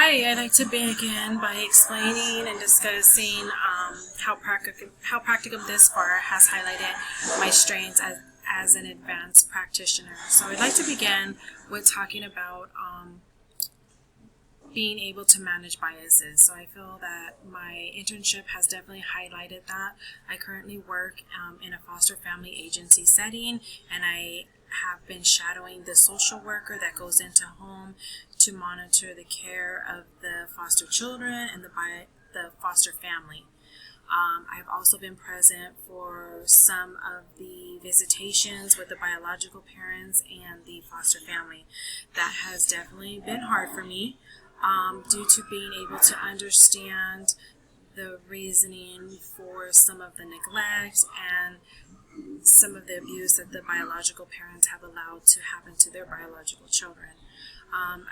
Hi, I'd like to begin by explaining and discussing how practicum this far has highlighted my strengths as an advanced practitioner. So I'd like to begin with talking about being able to manage biases. So I feel that my internship has definitely highlighted that. I currently work in a foster family agency setting, and I have been shadowing the social worker that goes into home to monitor the care of the foster children and the foster family. I've also been present for some of the visitations with the biological parents and the foster family. That has definitely been hard for me due to being able to understand the reasoning for some of the neglect and some of the abuse that the biological parents have allowed to happen to their biological children.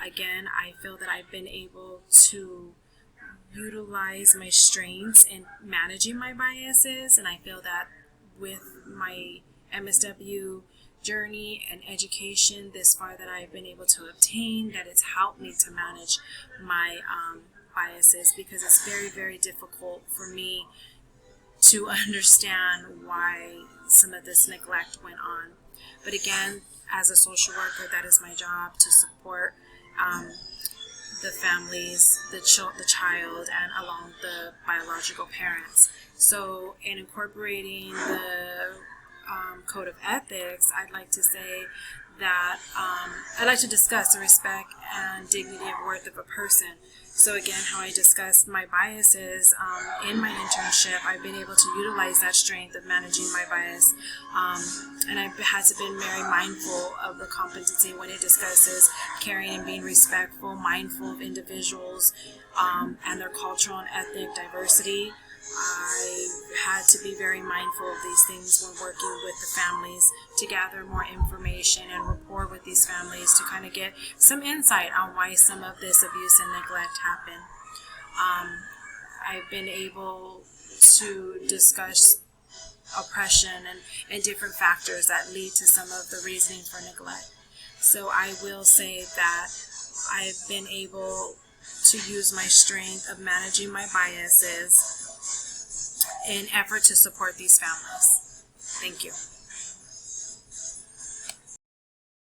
Again, I feel that I've been able to utilize my strengths in managing my biases, and I feel that with my MSW journey and education this far that I've been able to obtain, that it's helped me to manage my biases, because it's very, very difficult for me to understand why some of this neglect went on. But again, as a social worker, that is my job, to support the families, the child, and along the biological parents. So in incorporating the code of ethics, I'd like to say that I'd like to discuss the respect and dignity and worth of a person. So again, how I discussed my biases in my internship, I've been able to utilize that strength of managing my bias, and I've had to be very mindful of the competency when it discusses caring and being respectful, mindful of individuals and their cultural and ethnic diversity. I had to be very mindful of these things when working with the families to gather more information and rapport with these families to kind of get some insight on why some of this abuse and neglect happened. I've been able to discuss oppression and different factors that lead to some of the reasoning for neglect. So I will say that I've been able to use my strength of managing my biases in effort to support these families. Thank you.